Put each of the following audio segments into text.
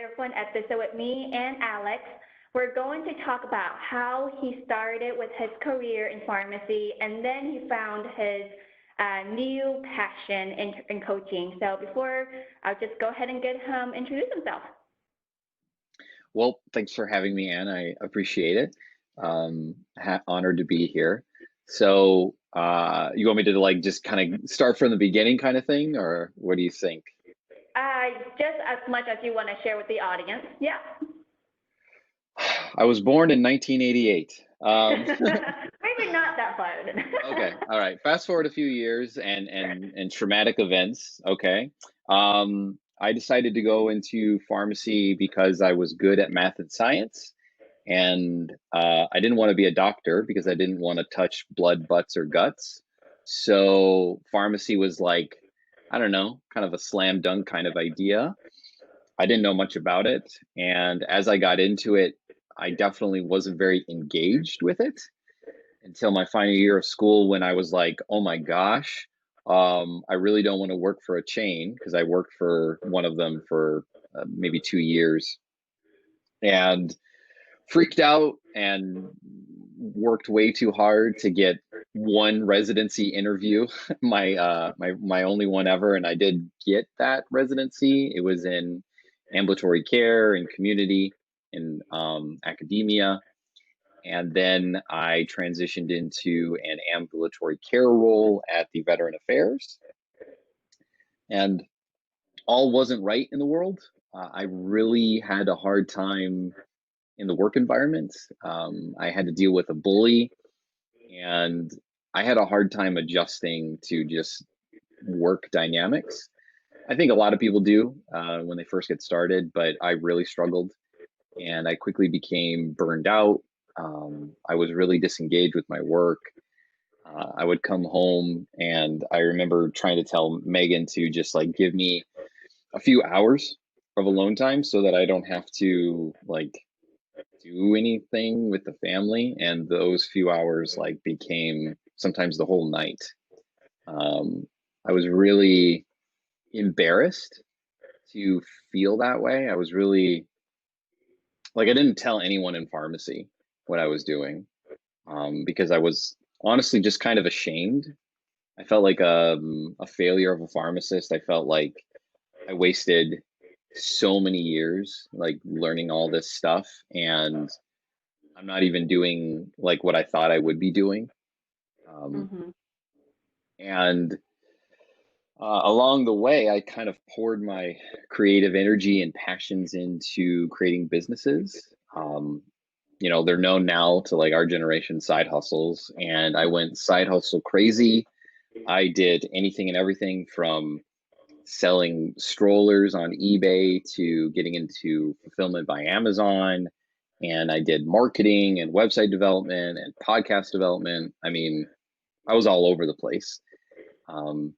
another fun episode with me and Alex. We're going to talk about how he started with his career in pharmacy and then he found his new passion in coaching. So before, I'll just go ahead and get him introduce himself. Well, thanks for having me, Anne. I appreciate it. Honored to be here. So, you want me to like just kind of start from the beginning kind of thing, or what do you think? Just as much as you want to share with the audience. Yeah. I was born in 1988. Maybe not that far. Okay, all right. Fast forward a few years and traumatic events. Okay. I decided to go into pharmacy because I was good at math and science, and I didn't want to be a doctor because I didn't want to touch blood, butts, or guts. So pharmacy was like, I don't know, kind of a slam dunk kind of idea. I didn't know much about it, and as I got into it, I definitely wasn't very engaged with it until my final year of school when I was like, oh my gosh, I really don't want to work for a chain because I worked for one of them for maybe 2 years and freaked out and worked way too hard to get one residency interview, my only one ever, and I did get that residency. It was in ambulatory care and community in academia, and then I transitioned into an ambulatory care role at the Veteran Affairs. And all wasn't right in the world. I really had a hard time in the work environment. I had to deal with a bully, and I had a hard time adjusting to just work dynamics. I think a lot of people do when they first get started, but I really struggled and I quickly became burned out. I was really disengaged with my work. I would come home and I remember trying to tell Megan to just like give me a few hours of alone time so that I don't have to like do anything with the family. And those few hours like became sometimes the whole night. Um, I was really embarrassed to feel that way. I was really like, I didn't tell anyone in pharmacy what I was doing because I was honestly just kind of ashamed. I felt like a failure of a pharmacist. I felt like I wasted so many years like learning all this stuff, and I'm not even doing like what I thought I would be doing. Um, Hmm. and Along the way, I kind of poured my creative energy and passions into creating businesses. They're known now to like our generation side hustles, and I went side hustle crazy. I did anything and everything from selling strollers on eBay to getting into fulfillment by Amazon. And I did marketing and website development and podcast development. I mean, I was all over the place. Um,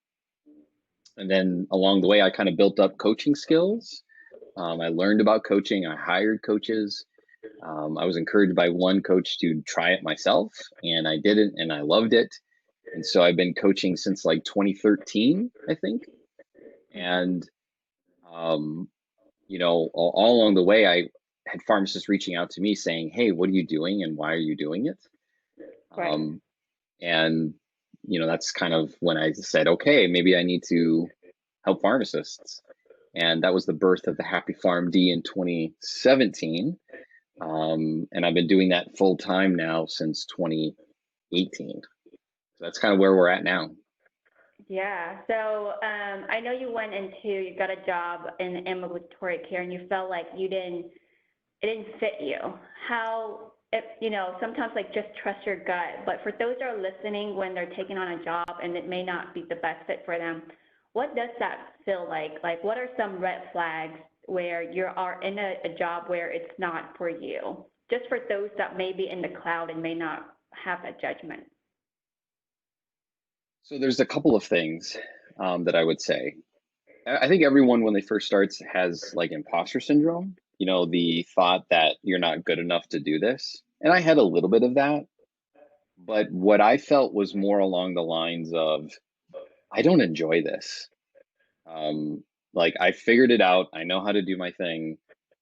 and then along the way, I kind of built up coaching skills. I learned about coaching. I hired coaches. I was encouraged by one coach to try it myself, and I did it, and I loved it. And so I've been coaching since like 2013, I think. Hmm. And um, all along the way, I had pharmacists reaching out to me saying, "Hey, what are you doing, and why are you doing it?" Right. Um, and that's kind of when I said, "Okay, maybe I need to help pharmacists." And that was the birth of the Happy PharmD in 2017. And I've been doing that full time now since 2018. So that's kind of where we're at now. Yeah. So I know you got a job in ambulatory care, and you felt like it didn't fit you. How, if, sometimes like just trust your gut. But for those that are listening when they're taking on a job and it may not be the best fit for them, what does that feel like? Like, what are some red flags where you are in a job where it's not for you? Just for those that may be in the cloud and may not have that judgment. So there's a couple of things that I would say. I think everyone, when they first starts, has like imposter syndrome. The thought that you're not good enough to do this. And I had a little bit of that. But what I felt was more along the lines of, I don't enjoy this. Um, like I figured it out. I know how to do my thing.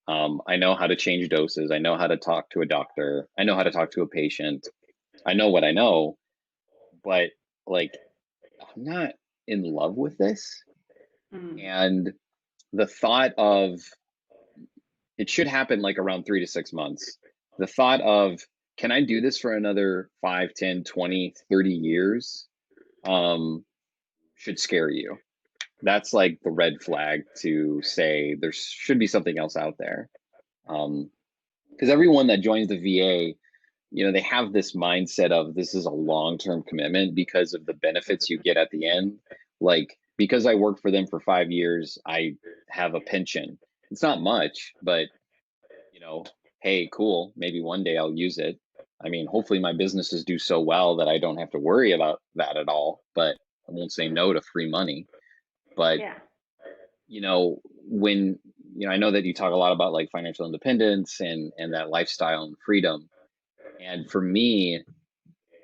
I know how to change doses. I know how to talk to a doctor. I know how to talk to a patient. I know what I know, but like I'm not in love with this. Mm. And the thought of it should happen like around 3 to 6 months. The thought of, can I do this for another 5, 10, 20, 30 years? Um, should scare you. That's like the red flag to say there should be something else out there. Because everyone that joins the VA, they have this mindset of this is a long-term commitment because of the benefits you get at the end. Like, because I worked for them for 5 years, I have a pension. It's not much, but you know, hey, cool, maybe one day I'll use it. I mean, hopefully my businesses do so well that I don't have to worry about that at all, but I won't say no to free money. But, Yeah. when, I know that you talk a lot about like financial independence and that lifestyle and freedom. And for me,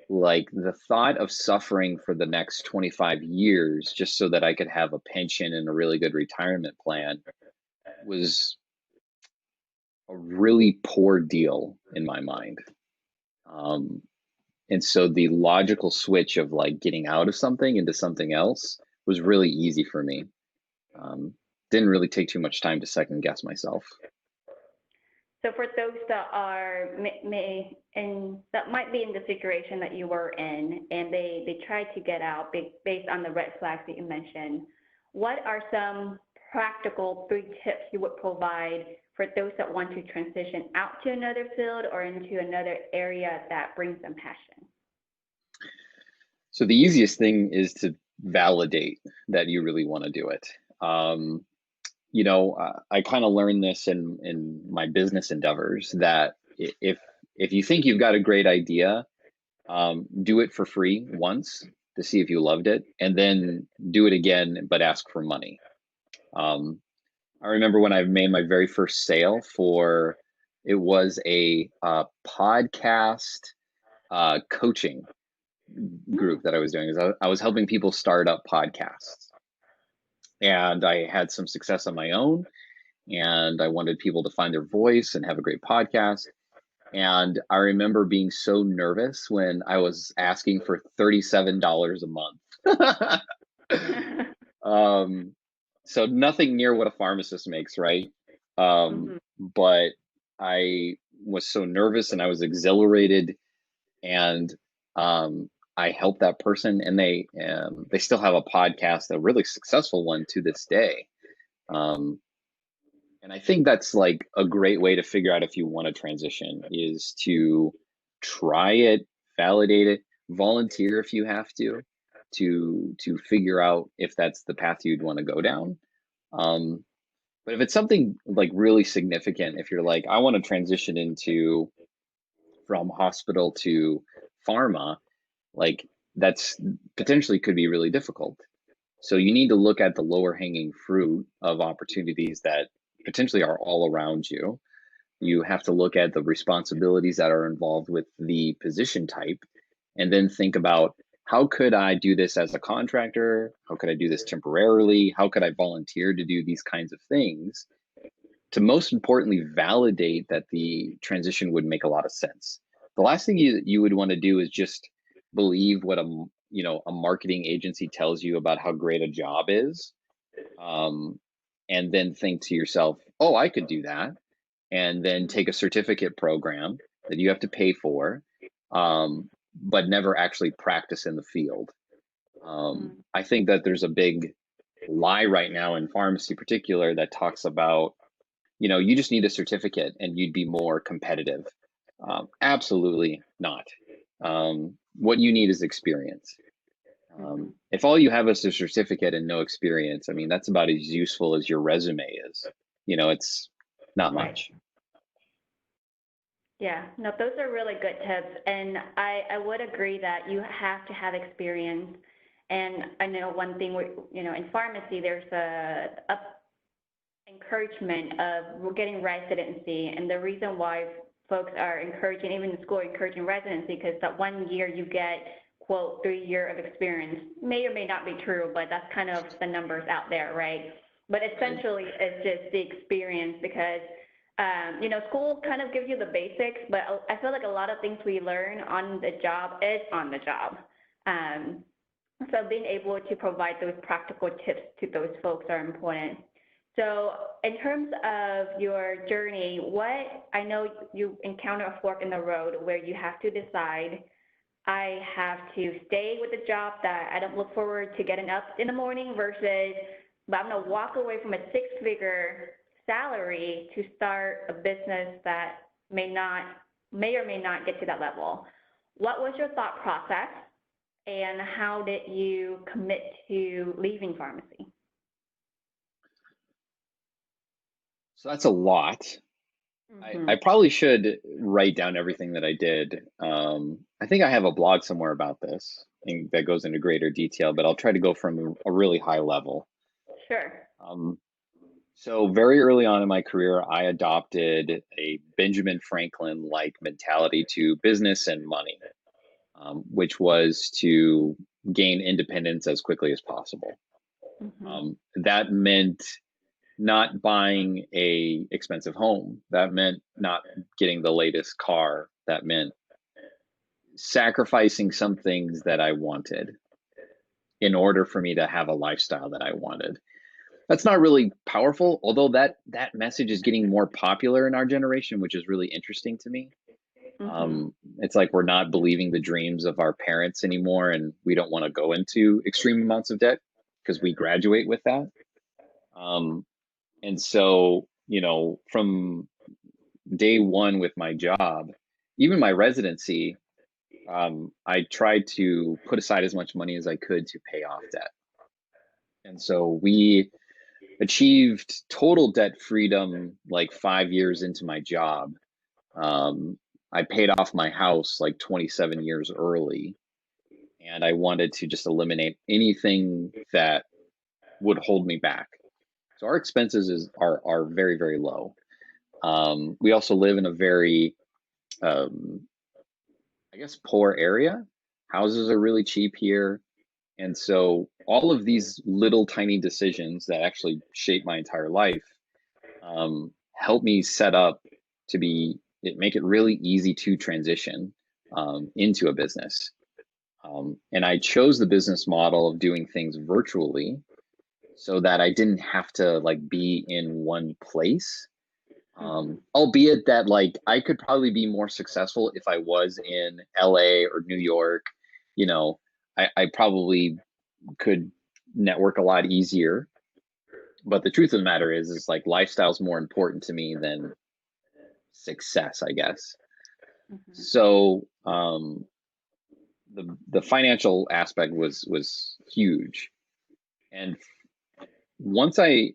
like the thought of suffering for the next 25 years just so that I could have a pension and a really good retirement plan was a really poor deal in my mind. Um, and so the logical switch of like getting out of something into something else was really easy for me. Um, didn't really take too much time to second guess myself. So for those that are may and that might be in the situation that you were in, and they try to get out based on the red flags that you mentioned, what are some practical 3 tips you would provide for those that want to transition out to another field or into another area that brings them passion? So the easiest thing is to validate that you really want to do it. Um, I kind of learned this in my business endeavors that if you think you've got a great idea, do it for free once to see if you loved it, and then do it again, but ask for money. Um, I remember when I made my very first sale for it was a podcast coaching Hmm. group that I was doing. Is I was helping people start up podcasts, and I had some success on my own, and I wanted people to find their voice and have a great podcast. And I remember being so nervous when I was asking for $37 a month. um, so nothing near what a pharmacist makes, right? Hmm. But I was so nervous and I was exhilarated, and I helped that person, and they still have a podcast, a really successful one to this day. Um, and I think that's like a great way to figure out if you want to transition is to try it, validate it, volunteer if you have to figure out if that's the path you'd want to go down. Um, but if it's something like really significant, if you're like, I want to transition into from hospital to pharma, like that's potentially could be really difficult. So you need to look at the lower hanging fruit of opportunities that potentially are all around you. You have to look at the responsibilities that are involved with the position type, and then think about, how could I do this as a contractor? How could I do this temporarily? How could I volunteer to do these kinds of things? To most importantly, validate that the transition would make a lot of sense. The last thing you would want to do is just believe what a marketing agency tells you about how great a job is, um, and then think to yourself, oh, I could do that, and then take a certificate program that you have to pay for, but never actually practice in the field. Mm. I think that there's a big lie right now in pharmacy, particular, that talks about, you just need a certificate and you'd be more competitive. Absolutely not. What you need is experience. Mhm. If all you have is a certificate and no experience, I mean, that's about as useful as your resume is. It's not Right. much. Yeah, no, those are really good tips. And I would agree that you have to have experience. And I know one thing, in pharmacy, there's a encouragement of we're getting residency. And the reason why folks are encouraging, even the school are encouraging residency, because that 1 year you get, quote, 3 year of experience. May or may not be true, but that's kind of the numbers out there, right? But Right. essentially, it's just the experience because School kind of gives you the basics, but I feel like a lot of things we learn on the job is on the job. Um, so being able to provide those practical tips to those folks are important. So in terms of your journey, I know you encounter a fork in the road where you have to decide, I have to stay with a job that I don't look forward to getting up in the morning versus, but I'm going to walk away from a six-figure salary to start a business that may or may not get to that level. What was your thought process, and how did you commit to leaving pharmacy? So that's a lot. I Mm-hmm. probably should write down everything that I did. I think I have a blog somewhere about this and that goes into greater detail, but I'll try to go from a really high level. Sure. Um, so very early on in my career, I adopted a Benjamin Franklin like mentality to business and money, which was to gain independence as quickly as possible. Mm-hmm. That meant not buying a expensive home. That meant not getting the latest car. That meant sacrificing some things that I wanted in order for me to have a lifestyle that I wanted. That's not really powerful, although that message is getting more popular in our generation, which is really interesting to me. Mm-hmm. It's like we're not believing the dreams of our parents anymore, and we don't want to go into extreme amounts of debt because we graduate with that. Um, and so, from day one with my job, even my residency, I tried to put aside as much money as I could to pay off debt. And so we achieved total debt freedom like 5 years into my job. Um, I paid off my house like 27 years early, and I wanted to just eliminate anything that would hold me back. So our expenses are very, very low. We also live in a very um, I guess, poor area. Houses are really cheap here. And so all of these little tiny decisions that actually shape my entire life help me set up make it really easy to transition into a business. And I chose the business model of doing things virtually so that I didn't have to like be in one place. Mm-hmm. Albeit that like I could probably be more successful if I was in LA or New York, you know, I probably could network a lot easier. But the truth of the matter is like lifestyle's more important to me than success, I guess. Mm-hmm. So the financial aspect was huge. And once I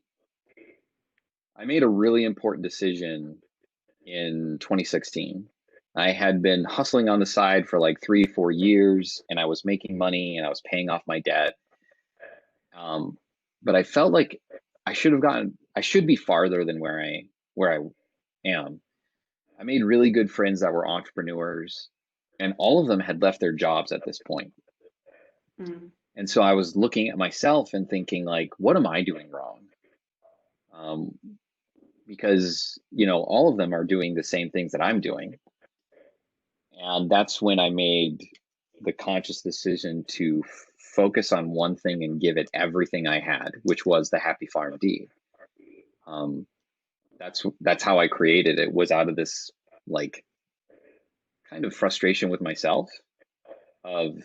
made a really important decision in 2016. I had been hustling on the side for like 3, 4 years, and I was making money and I was paying off my debt. Um, but I felt like I should be farther than where I am. I made really good friends that were entrepreneurs, and all of them had left their jobs at this point. Mm-hmm. And so I was looking at myself and thinking, like, what am I doing wrong? Um, because all of them are doing the same things that I'm doing. And that's when I made the conscious decision to focus on one thing and give it everything I had, which was the Happy PharmD. Um, that's how I created it. Was out of this like kind of frustration with myself of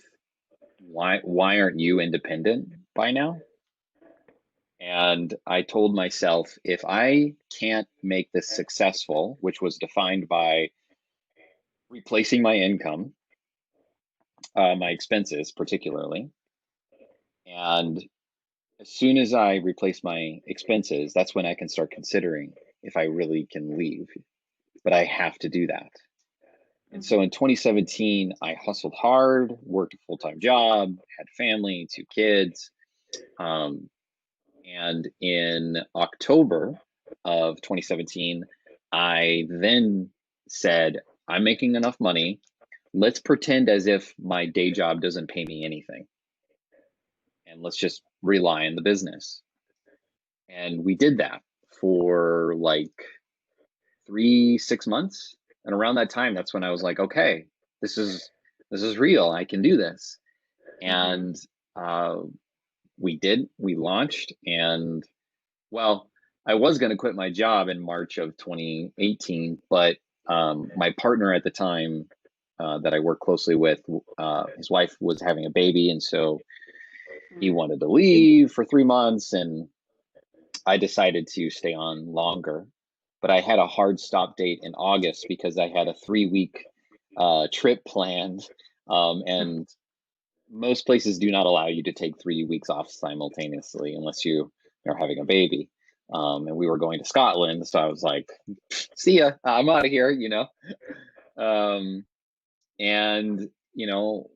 why aren't you independent by now? And I told myself if I can't make this successful, which was defined by replacing my income, my expenses particularly, and as soon as I replace my expenses, that's when I can start considering if I really can leave. But I have to do that. And so Mm-hmm. in 2017, I hustled hard, worked a full time job, had family, 2 kids. Um, and in October of 2017, I then said, I'm making enough money. Let's pretend as if my day job doesn't pay me anything. And let's just rely on the business. And we did that for like 6 months. And around that time, that's when I was like, okay, this is this is real. I can do this. Mm-hmm. And uh, we launched, and well, I was going to quit my job in March of 2018, but my partner at the time that I worked closely with, his wife was having a baby, and so he wanted to leave for 3 months, and I decided to stay on longer. But I had a hard stop date in August because I had a 3 week trip planned, and most places do not allow you to take 3 weeks off simultaneously unless you are having a baby. And we were going to Scotland, so I was like, "See ya, I'm out of here," you know. Um, and you know,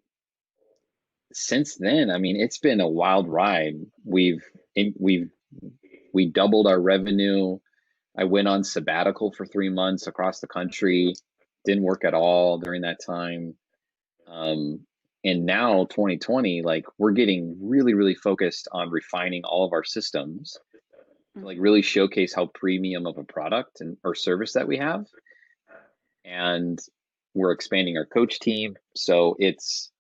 since then, I mean, it's been a wild ride. We've we doubled our revenue. I went on sabbatical for 3 months across the country. Didn't work at all during that time. Um, and now 2020, like we're getting really, really focused on refining all of our systems to like Mm-hmm. really showcase how premium of a product and or service that we have. And we're expanding our coach team. So it's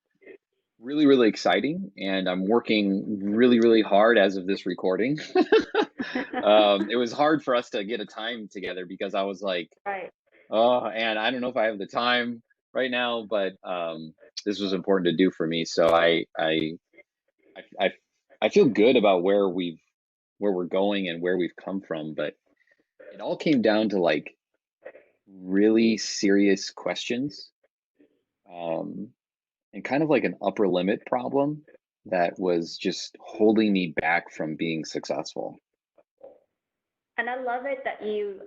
really, really exciting. And I'm working really, really hard as of this recording. It was hard for us to get a time together because I was like, Right. oh, and I don't know if I have the time right now, but this was important to do for me. So I I feel good about where we're going and where we've come from, but it all came down to like really serious questions, um, and kind of like an upper limit problem that was just holding me back from being successful. And I love it that you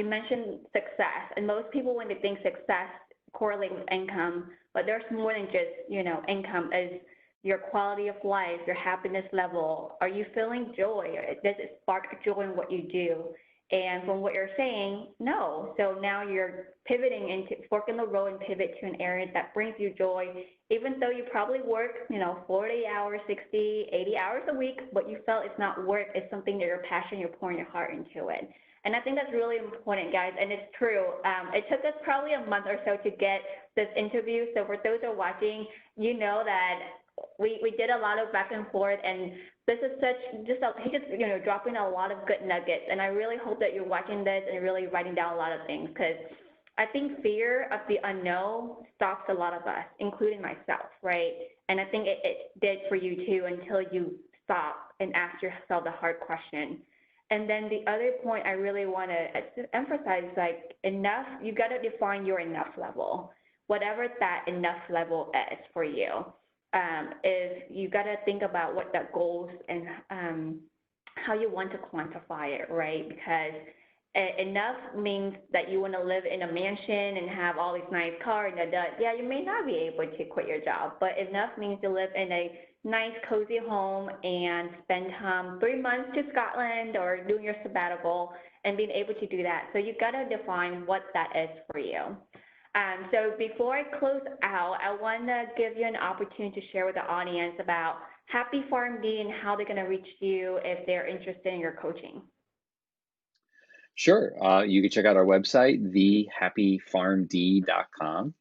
mentioned success, and most people when they think success correlate with income, but there's more than just income. Is your quality of life, your happiness level? Are you feeling joy? Does it spark joy in what you do? And from what you're saying, no. So now you're pivoting into fork in the road and pivot to an area that brings you joy, even though you probably work 40 hours, 60, 80 hours a week, but you felt it's not work, it's something that you're passionate, you're pouring your heart into it. And I think that's really important, guys, and it's true. It took us probably a month or so to get this interview. So for those who are watching, you know that we did a lot of back and forth, and this is such he just dropping a lot of good nuggets, and I really hope that you're watching this and really writing down a lot of things, because I think fear of the unknown stops a lot of us, including myself, right? And I think it did for you too, until you stop and ask yourself the hard question. And then the other point I really want to emphasize is like enough, you got to define your enough level, whatever that enough level is for you. Is you got to think about what that goals and how you want to quantify it, right? Because enough means that you want to live in a mansion and have all these nice cars and that. Yeah, you may not be able to quit your job, but enough means to live in a nice, cozy home and spend 3 months to Scotland or doing your sabbatical and being able to do that. So you got to define what that is for you. So before I close out, I want to give you an opportunity to share with the audience about Happy PharmD and how they're going to reach you if they're interested in your coaching. Sure. You can check out our website, thehappyfarmd.com.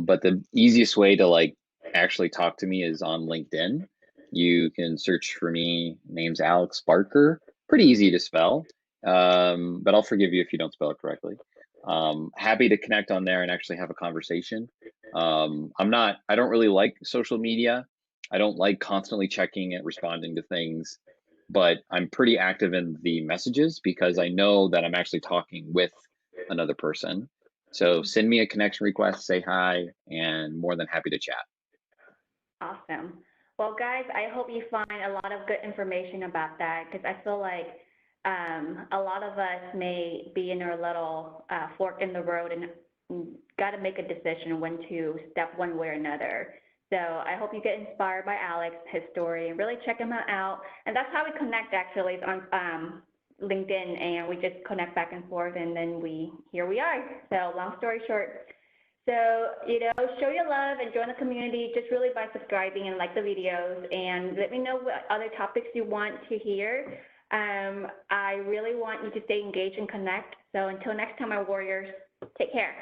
But the easiest way to like actually talk to me is on LinkedIn. You can search for me. Name's Alex Barker. Pretty easy to spell, but I'll forgive you if you don't spell it correctly. Happy to connect on there and actually have a conversation. I don't really like social media. I don't like constantly checking and responding to things, but I'm pretty active in the messages because I know that I'm actually talking with another person. So send me a connection request, say hi, and more than happy to chat. Awesome. Well, guys, I hope you find a lot of good information about that, because I feel like a lot of us may be in our little fork in the road and got to make a decision when to step one way or another. So I hope you get inspired by Alex, his story, and really check him out. And that's how we connect, actually, is on LinkedIn, and we just connect back and forth, and then here we are. So long story short, so, show your love and join the community just really by subscribing and like the videos, and let me know what other topics you want to hear. I really want you to stay engaged and connect. So until next time, my warriors, take care.